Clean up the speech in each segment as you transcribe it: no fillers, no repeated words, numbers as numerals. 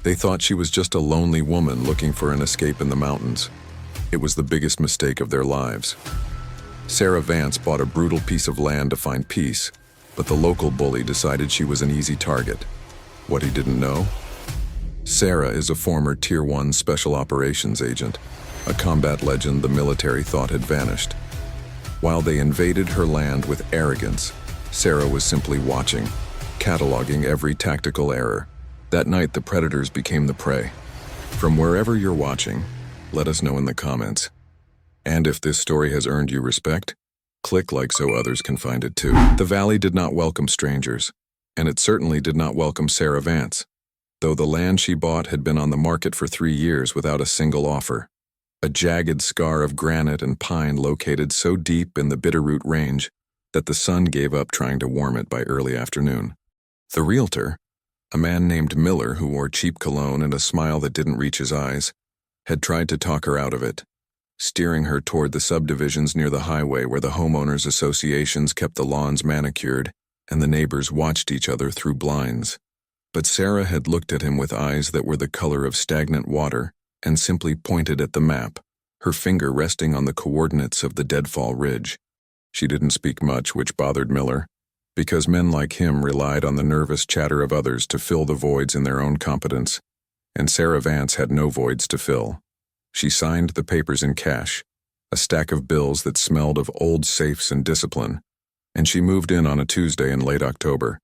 They thought she was just a lonely woman looking for an escape in the mountains. It was the biggest mistake of their lives. Sarah Vance bought a brutal piece of land to find peace, but the local bully decided she was an easy target. What he didn't know? Sarah is a former Tier 1 Special Operations agent, a combat legend the military thought had vanished. While they invaded her land with arrogance, Sarah was simply watching, cataloging every tactical error. That night, the predators became the prey. From wherever you're watching, let us know in the comments. And if this story has earned you respect, click like so others can find it too. The valley did not welcome strangers, and it certainly did not welcome Sarah Vance, though the land she bought had been on the market for 3 years without a single offer. A jagged scar of granite and pine located so deep in the Bitterroot Range that the sun gave up trying to warm it by early afternoon. The realtor, a man named Miller who wore cheap cologne and a smile that didn't reach his eyes, had tried to talk her out of it, steering her toward the subdivisions near the highway where the homeowners' associations kept the lawns manicured and the neighbors watched each other through blinds. But Sarah had looked at him with eyes that were the color of stagnant water and simply pointed at the map, her finger resting on the coordinates of the Deadfall Ridge. She didn't speak much, which bothered Miller, because men like him relied on the nervous chatter of others to fill the voids in their own competence, and Sarah Vance had no voids to fill. She signed the papers in cash, a stack of bills that smelled of old safes and discipline, and she moved in on a Tuesday in late October,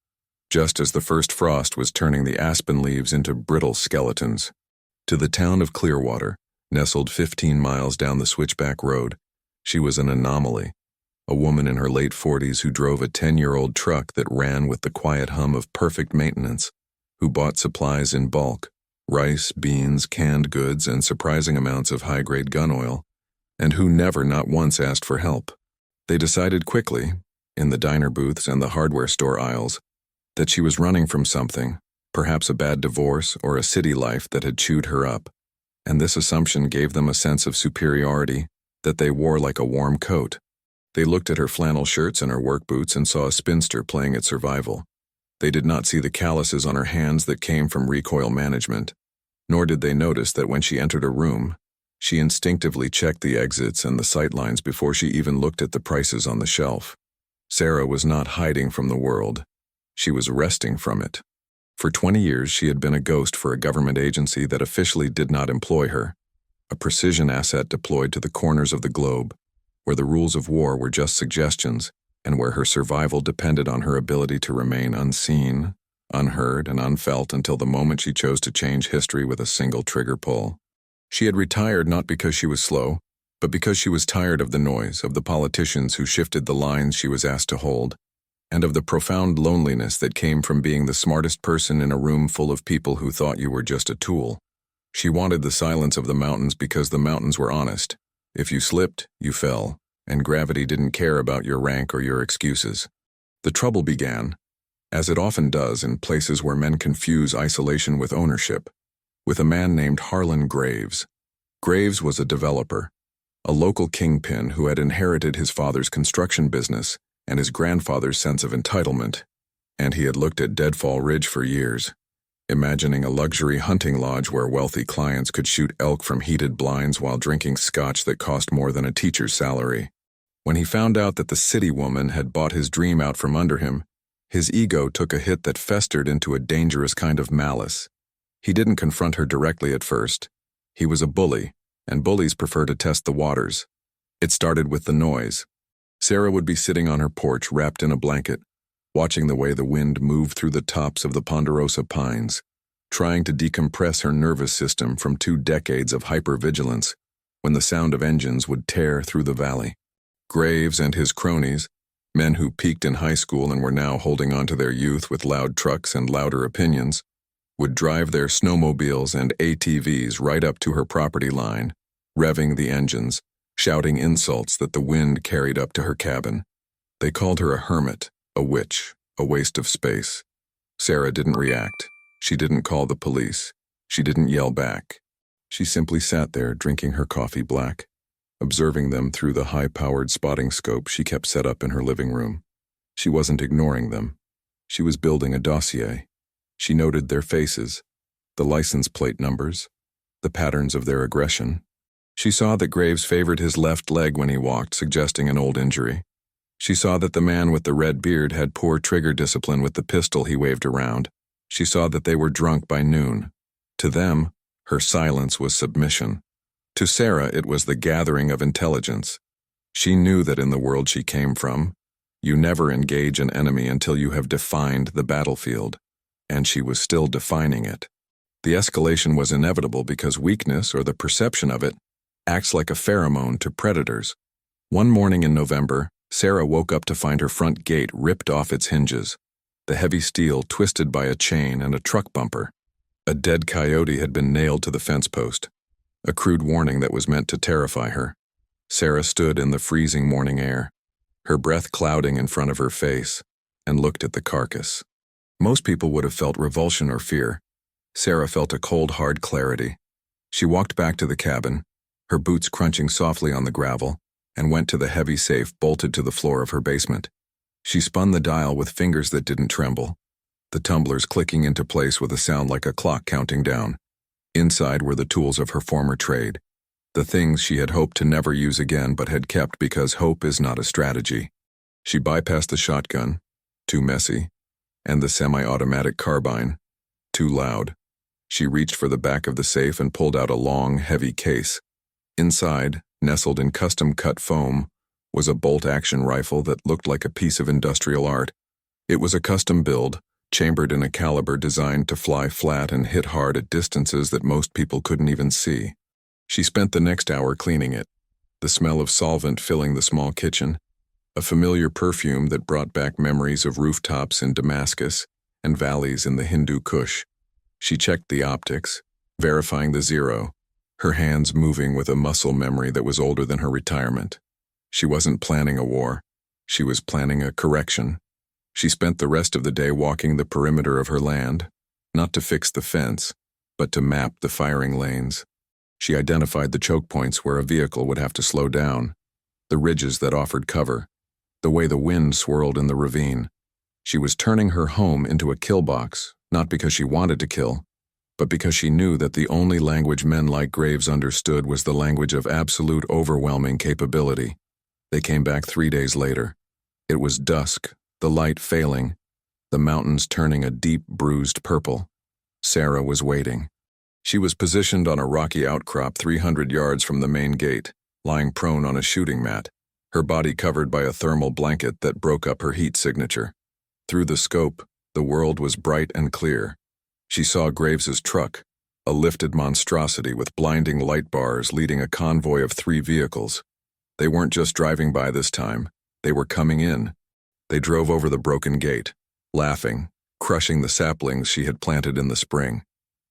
just as the first frost was turning the aspen leaves into brittle skeletons. To the town of Clearwater, nestled 15 miles down the Switchback Road, she was an anomaly, a woman in her late 40s who drove a 10-year-old truck that ran with the quiet hum of perfect maintenance, who bought supplies in bulk, rice, beans, canned goods, and surprising amounts of high-grade gun oil, and who never not once asked for help. They decided quickly, in the diner booths and the hardware store aisles, that she was running from something, perhaps a bad divorce or a city life that had chewed her up, and this assumption gave them a sense of superiority that they wore like a warm coat. They looked at her flannel shirts and her work boots and saw a spinster playing at survival. They did not see the calluses on her hands that came from recoil management, nor did they notice that when she entered a room, she instinctively checked the exits and the sightlines before she even looked at the prices on the shelf. Sarah was not hiding from the world. She was resting from it. For 20 years, she had been a ghost for a government agency that officially did not employ her, a precision asset deployed to the corners of the globe, where the rules of war were just suggestions and where her survival depended on her ability to remain unseen, unheard, and unfelt until the moment she chose to change history with a single trigger pull. She had retired not because she was slow, but because she was tired of the noise, of the politicians who shifted the lines she was asked to hold, and of the profound loneliness that came from being the smartest person in a room full of people who thought you were just a tool. She wanted the silence of the mountains because the mountains were honest. If you slipped, you fell, and gravity didn't care about your rank or your excuses. The trouble began, as it often does in places where men confuse isolation with ownership, with a man named Harlan Graves. Graves was a developer, a local kingpin who had inherited his father's construction business and his grandfather's sense of entitlement, and he had looked at Deadfall Ridge for years, imagining a luxury hunting lodge where wealthy clients could shoot elk from heated blinds while drinking scotch that cost more than a teacher's salary. When he found out that the city woman had bought his dream out from under him, his ego took a hit that festered into a dangerous kind of malice. He didn't confront her directly at first. He was a bully, and bullies prefer to test the waters. It started with the noise. Sarah would be sitting on her porch wrapped in a blanket, watching the way the wind moved through the tops of the ponderosa pines, trying to decompress her nervous system from 2 decades of hypervigilance when the sound of engines would tear through the valley. Graves and his cronies, men who peaked in high school and were now holding on to their youth with loud trucks and louder opinions, would drive their snowmobiles and ATVs right up to her property line, revving the engines, shouting insults that the wind carried up to her cabin. They called her a hermit, a witch, a waste of space. Sarah didn't react. She didn't call the police. She didn't yell back. She simply sat there drinking her coffee black, observing them through the high-powered spotting scope she kept set up in her living room. She wasn't ignoring them. She was building a dossier. She noted their faces, the license plate numbers, the patterns of their aggression. She saw that Graves favored his left leg when he walked, suggesting an old injury. She saw that the man with the red beard had poor trigger discipline with the pistol he waved around. She saw that they were drunk by noon. To them, her silence was submission. To Sarah, it was the gathering of intelligence. She knew that in the world she came from, you never engage an enemy until you have defined the battlefield, and she was still defining it. The escalation was inevitable because weakness, or the perception of it, acts like a pheromone to predators. One morning in November, Sarah woke up to find her front gate ripped off its hinges, the heavy steel twisted by a chain and a truck bumper. A dead coyote had been nailed to the fence post, a crude warning that was meant to terrify her. Sarah stood in the freezing morning air, her breath clouding in front of her face, and looked at the carcass. Most people would have felt revulsion or fear. Sarah felt a cold, hard clarity. She walked back to the cabin, her boots crunching softly on the gravel, and went to the heavy safe bolted to the floor of her basement. She spun the dial with fingers that didn't tremble, the tumblers clicking into place with a sound like a clock counting down. Inside were the tools of her former trade, the things she had hoped to never use again but had kept because hope is not a strategy. She bypassed the shotgun, too messy, and the semi-automatic carbine, too loud. She reached for the back of the safe and pulled out a long, heavy case. Inside, nestled in custom-cut foam, was a bolt-action rifle that looked like a piece of industrial art. It was a custom build, chambered in a caliber designed to fly flat and hit hard at distances that most people couldn't even see. She spent the next hour cleaning it, the smell of solvent filling the small kitchen, a familiar perfume that brought back memories of rooftops in Damascus and valleys in the Hindu Kush. She checked the optics, verifying the zero, her hands moving with a muscle memory that was older than her retirement. She wasn't planning a war. She was planning a correction. She spent the rest of the day walking the perimeter of her land, not to fix the fence, but to map the firing lanes. She identified the choke points where a vehicle would have to slow down, the ridges that offered cover, the way the wind swirled in the ravine. She was turning her home into a kill box, not because she wanted to kill, but because she knew that the only language men like Graves understood was the language of absolute overwhelming capability. They came back 3 days later. It was dusk, the light failing, the mountains turning a deep, bruised purple. Sarah was waiting. She was positioned on a rocky outcrop 300 yards from the main gate, lying prone on a shooting mat, her body covered by a thermal blanket that broke up her heat signature. Through the scope, the world was bright and clear. She saw Graves's truck, a lifted monstrosity with blinding light bars leading a convoy of 3 vehicles. They weren't just driving by this time, they were coming in. They drove over the broken gate, laughing, crushing the saplings she had planted in the spring.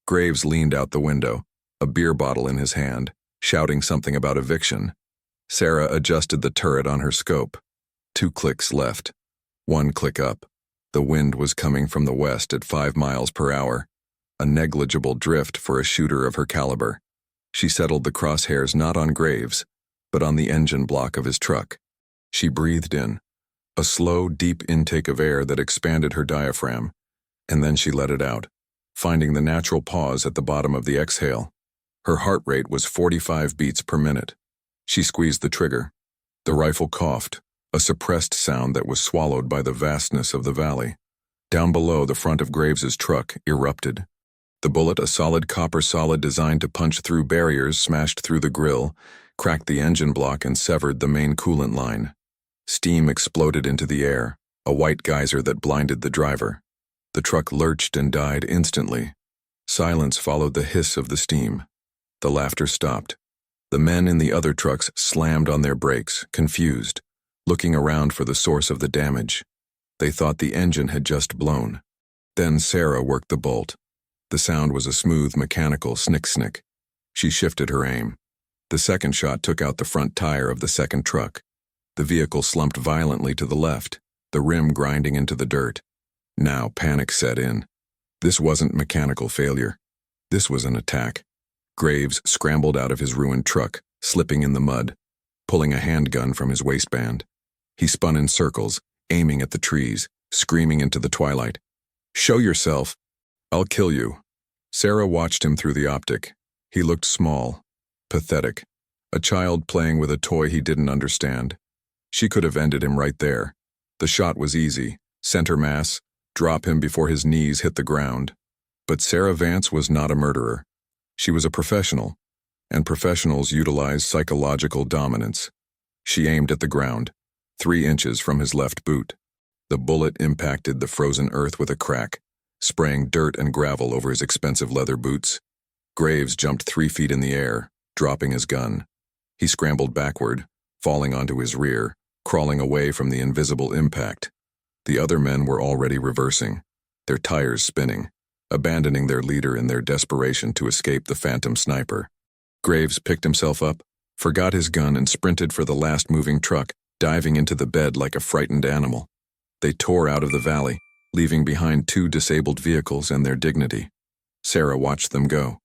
Graves leaned out the window, a beer bottle in his hand, shouting something about eviction. Sarah adjusted the turret on her scope. 2 clicks left. 1 click up. The wind was coming from the west at 5 miles per hour, a negligible drift for a shooter of her caliber. She settled the crosshairs not on Graves, but on the engine block of his truck. She breathed in, a slow, deep intake of air that expanded her diaphragm, and then she let it out, finding the natural pause at the bottom of the exhale. Her heart rate was 45 beats per minute. She squeezed the trigger. The rifle coughed, a suppressed sound that was swallowed by the vastness of the valley. Down below, the front of Graves's truck erupted. The bullet, a solid copper solid designed to punch through barriers, smashed through the grill, cracked the engine block and severed the main coolant line. Steam exploded into the air, a white geyser that blinded the driver. The truck lurched and died instantly. Silence followed the hiss of the steam. The laughter stopped. The men in the other trucks slammed on their brakes, confused, looking around for the source of the damage. They thought the engine had just blown. Then Sarah worked the bolt. The sound was a smooth, mechanical snick-snick. She shifted her aim. The second shot took out the front tire of the second truck. The vehicle slumped violently to the left, the rim grinding into the dirt. Now panic set in. This wasn't mechanical failure. This was an attack. Graves scrambled out of his ruined truck, slipping in the mud, pulling a handgun from his waistband. He spun in circles, aiming at the trees, screaming into the twilight. "Show yourself! I'll kill you. Sarah watched him through the optic. He looked small, pathetic, a child playing with a toy he didn't understand. She could have ended him right there. The shot was easy, center mass, drop him before his knees hit the ground. But Sarah Vance was not a murderer. She was a professional, and professionals utilize psychological dominance. She aimed at the ground, 3 inches from his left boot. The bullet impacted the frozen earth with a crack, spraying dirt and gravel over his expensive leather boots. Graves jumped 3 feet in the air, dropping his gun. He scrambled backward, falling onto his rear, crawling away from the invisible impact. The other men were already reversing, their tires spinning, abandoning their leader in their desperation to escape the phantom sniper. Graves picked himself up, forgot his gun, and sprinted for the last moving truck, diving into the bed like a frightened animal. They tore out of the valley, leaving behind 2 disabled vehicles and their dignity. Sarah watched them go.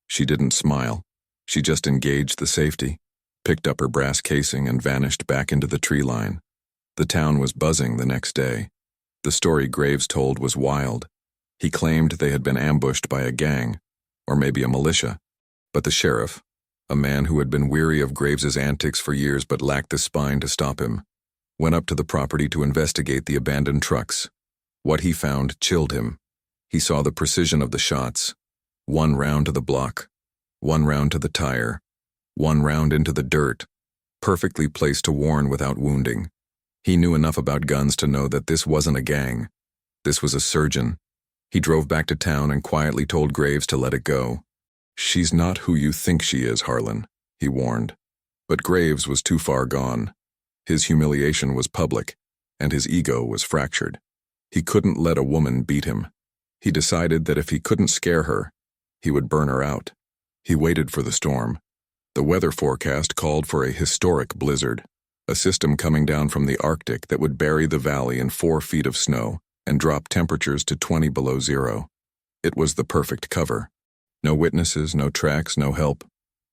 She didn't smile. She just engaged the safety, picked up her brass casing, and vanished back into the tree line. The town was buzzing the next day. The story Graves told was wild. He claimed they had been ambushed by a gang, or maybe a militia. But the sheriff, a man who had been weary of Graves's antics for years but lacked the spine to stop him, went up to the property to investigate the abandoned trucks. What he found chilled him. He saw the precision of the shots. 1 round to the block, 1 round to the tire, 1 round into the dirt, perfectly placed to warn without wounding. He knew enough about guns to know that this wasn't a gang. This was a surgeon. He drove back to town and quietly told Graves to let it go. "She's not who you think she is, Harlan," he warned. But Graves was too far gone. His humiliation was public, and his ego was fractured. He couldn't let a woman beat him. He decided that if he couldn't scare her, he would burn her out. He waited for the storm. The weather forecast called for a historic blizzard, a system coming down from the Arctic that would bury the valley in 4 feet of snow and drop temperatures to 20 below zero. It was the perfect cover. No witnesses, no tracks, no help.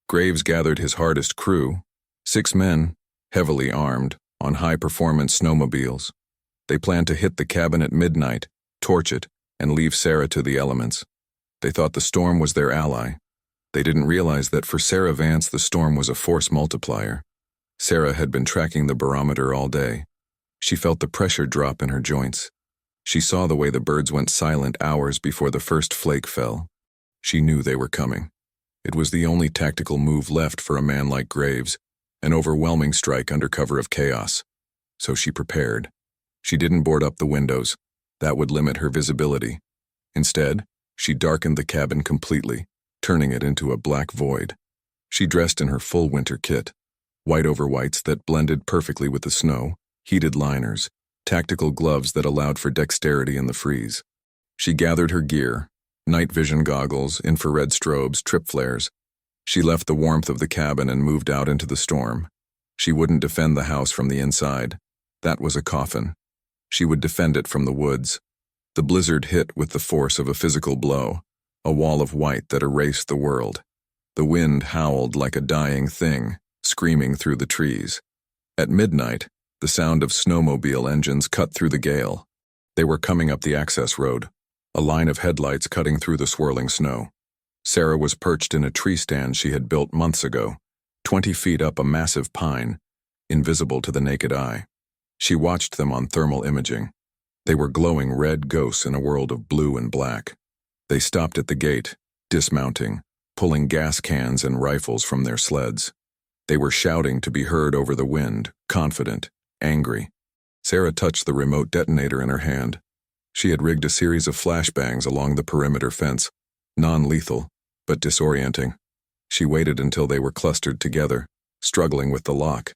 Graves gathered his hardest crew, 6 men, heavily armed, on high-performance snowmobiles. They planned to hit the cabin at midnight, torch it, and leave Sarah to the elements. They thought the storm was their ally. They didn't realize that for Sarah Vance the storm was a force multiplier. Sarah had been tracking the barometer all day. She felt the pressure drop in her joints. She saw the way the birds went silent hours before the first flake fell. She knew they were coming. It was the only tactical move left for a man like Graves, an overwhelming strike under cover of chaos. So she prepared. She didn't board up the windows. That would limit her visibility. Instead, she darkened the cabin completely, turning it into a black void. She dressed in her full winter kit, white over-whites that blended perfectly with the snow, heated liners, tactical gloves that allowed for dexterity in the freeze. She gathered her gear, night vision goggles, infrared strobes, trip flares. She left the warmth of the cabin and moved out into the storm. She wouldn't defend the house from the inside. That was a coffin. She would defend it from the woods. The blizzard hit with the force of a physical blow, a wall of white that erased the world. The wind howled like a dying thing, screaming through the trees. At midnight, the sound of snowmobile engines cut through the gale. They were coming up the access road, a line of headlights cutting through the swirling snow. Sarah was perched in a tree stand she had built months ago, 20 feet up a massive pine, invisible to the naked eye. She watched them on thermal imaging. They were glowing red ghosts in a world of blue and black. They stopped at the gate, dismounting, pulling gas cans and rifles from their sleds. They were shouting to be heard over the wind, confident, angry. Sarah touched the remote detonator in her hand. She had rigged a series of flashbangs along the perimeter fence, non-lethal, but disorienting. She waited until they were clustered together, struggling with the lock.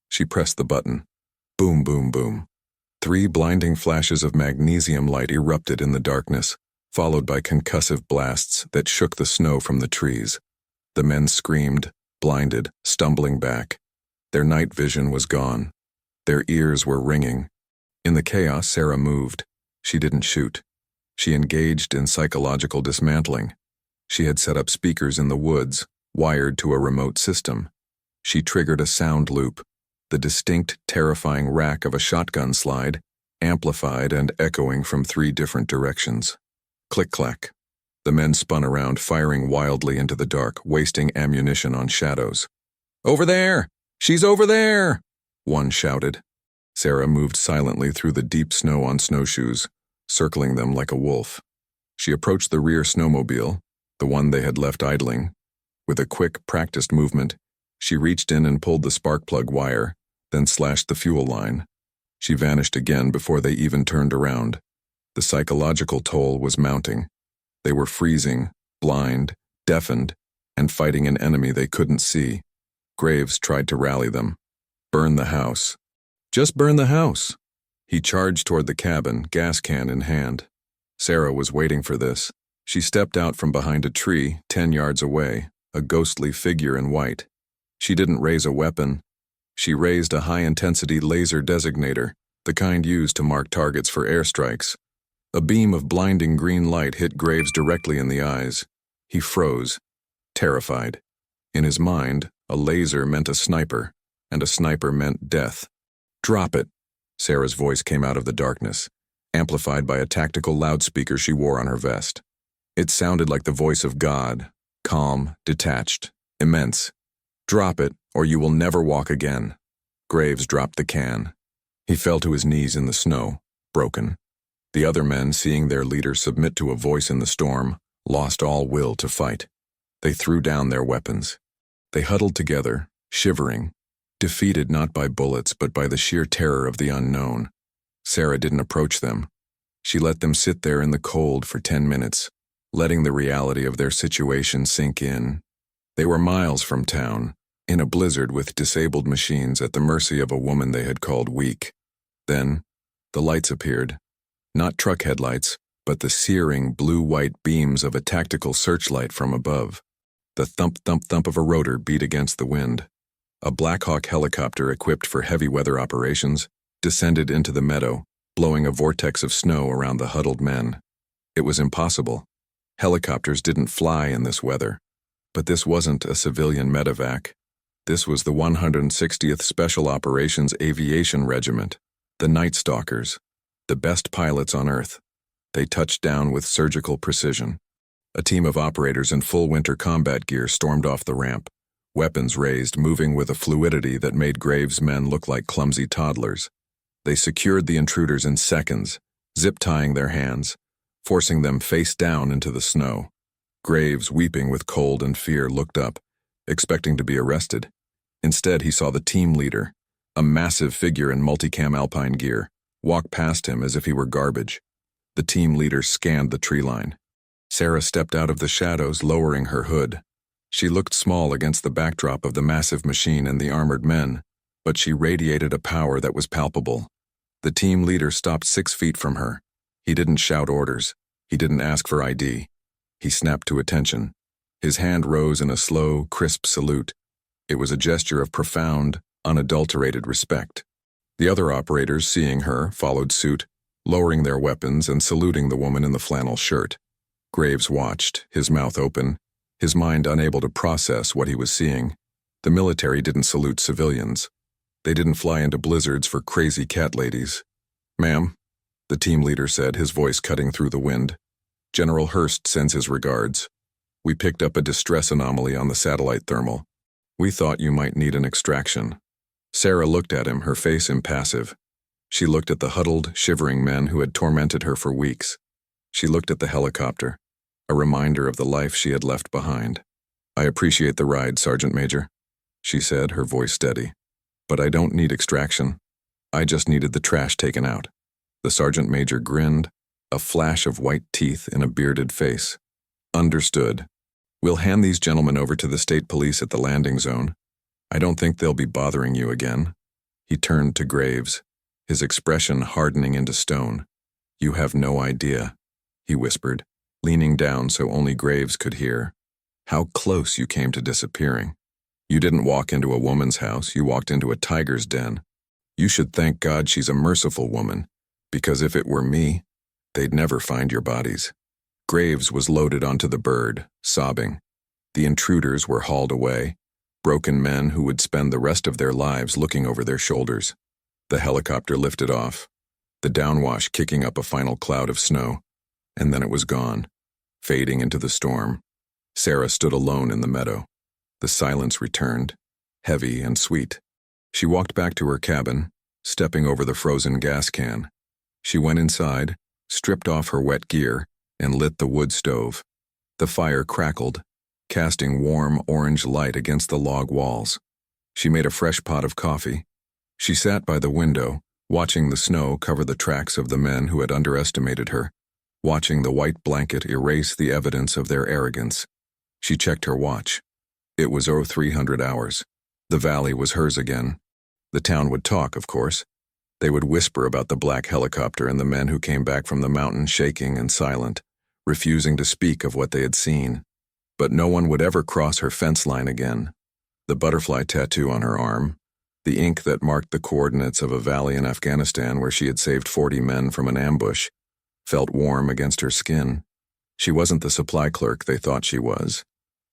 She pressed the button. Boom, boom, boom. 3 blinding flashes of magnesium light erupted in the darkness, followed by concussive blasts that shook the snow from the trees. The men screamed, blinded, stumbling back. Their night vision was gone. Their ears were ringing. In the chaos, Sarah moved. She didn't shoot. She engaged in psychological dismantling. She had set up speakers in the woods, wired to a remote system. She triggered a sound loop, the distinct, terrifying rack of a shotgun slide, amplified and echoing from 3 different directions. Click-clack. The men spun around, firing wildly into the dark, wasting ammunition on shadows. "Over there! She's over there!" one shouted. Sarah moved silently through the deep snow on snowshoes, circling them like a wolf. She approached the rear snowmobile, the one they had left idling. With a quick, practiced movement, she reached in and pulled the spark plug wire, then slashed the fuel line. She vanished again before they even turned around. The psychological toll was mounting. They were freezing, blind, deafened, and fighting an enemy they couldn't see. Graves tried to rally them. "Burn the house. Just burn the house." He charged toward the cabin, gas can in hand. Sarah was waiting for this. She stepped out from behind a tree 10 yards away, a ghostly figure in white. She didn't raise a weapon. She raised a high-intensity laser designator, the kind used to mark targets for airstrikes. A beam of blinding green light hit Graves directly in the eyes. He froze, terrified. In his mind, a laser meant a sniper, and a sniper meant death. "Drop it," Sarah's voice came out of the darkness, amplified by a tactical loudspeaker she wore on her vest. It sounded like the voice of God, calm, detached, immense. "Drop it, or you will never walk again." Graves dropped the can. He fell to his knees in the snow, broken. The other men, seeing their leader submit to a voice in the storm, lost all will to fight. They threw down their weapons. They huddled together, shivering, defeated not by bullets but by the sheer terror of the unknown. Sarah didn't approach them. She let them sit there in the cold for 10 minutes, letting the reality of their situation sink in. They were miles from town, in a blizzard with disabled machines at the mercy of a woman they had called weak. Then, the lights appeared. Not truck headlights, but the searing blue-white beams of a tactical searchlight from above. The thump-thump-thump of a rotor beat against the wind. A Black Hawk helicopter equipped for heavy weather operations descended into the meadow, blowing a vortex of snow around the huddled men. It was impossible. Helicopters didn't fly in this weather. But this wasn't a civilian medevac. This was the 160th Special Operations Aviation Regiment, the Night Stalkers, the best pilots on Earth. They touched down with surgical precision. A team of operators in full winter combat gear stormed off the ramp, weapons raised, moving with a fluidity that made Graves' men look like clumsy toddlers. They secured the intruders in seconds, zip-tying their hands, forcing them face down into the snow. Graves, weeping with cold and fear, looked up, expecting to be arrested. Instead, he saw the team leader, a massive figure in multicam alpine gear, walk past him as if he were garbage. The team leader scanned the tree line. Sarah stepped out of the shadows, lowering her hood. She looked small against the backdrop of the massive machine and the armored men, but she radiated a power that was palpable. The team leader stopped 6 feet from her. He didn't shout orders. He didn't ask for ID. He snapped to attention. His hand rose in a slow, crisp salute. It was a gesture of profound, unadulterated respect. The other operators, seeing her, followed suit, lowering their weapons and saluting the woman in the flannel shirt. Graves watched, his mouth open, his mind unable to process what he was seeing. The military didn't salute civilians. They didn't fly into blizzards for crazy cat ladies. "Ma'am," the team leader said, his voice cutting through the wind. "General Hurst sends his regards. We picked up a distress anomaly on the satellite thermal. We thought you might need an extraction." Sarah looked at him, her face impassive. She looked at the huddled, shivering men who had tormented her for weeks. She looked at the helicopter, a reminder of the life she had left behind. "I appreciate the ride, Sergeant Major," she said, her voice steady. "But I don't need extraction. I just needed the trash taken out." The Sergeant Major grinned, a flash of white teeth in a bearded face. "Understood. We'll hand these gentlemen over to the state police at the landing zone. I don't think they'll be bothering you again." He turned to Graves, his expression hardening into stone. "You have no idea," he whispered, leaning down so only Graves could hear, "how close you came to disappearing. You didn't walk into a woman's house, you walked into a tiger's den. You should thank God she's a merciful woman, because if it were me, they'd never find your bodies." Graves was loaded onto the bird, sobbing. The intruders were hauled away, broken men who would spend the rest of their lives looking over their shoulders. The helicopter lifted off, the downwash kicking up a final cloud of snow, and then it was gone, fading into the storm. Sarah stood alone in the meadow. The silence returned, heavy and sweet. She walked back to her cabin, stepping over the frozen gas can. She went inside, stripped off her wet gear, and lit the wood stove. The fire crackled, casting warm orange light against the log walls. She made a fresh pot of coffee. She sat by the window, watching the snow cover the tracks of the men who had underestimated her, watching the white blanket erase the evidence of their arrogance. She checked her watch. It was 0300 hours. The valley was hers again. The town would talk, of course. They would whisper about the black helicopter and the men who came back from the mountain shaking and silent, refusing to speak of what they had seen. But no one would ever cross her fence line again. The butterfly tattoo on her arm, the ink that marked the coordinates of a valley in Afghanistan where she had saved 40 men from an ambush, felt warm against her skin. She wasn't the supply clerk they thought she was.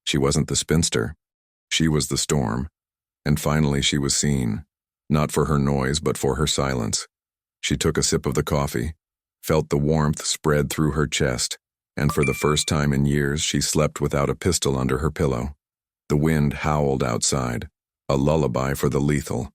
She wasn't the spinster. She was the storm. And finally she was seen, not for her noise but for her silence. She took a sip of the coffee, felt the warmth spread through her chest, and for the first time in years she slept without a pistol under her pillow. The wind howled outside, a lullaby for the lethal.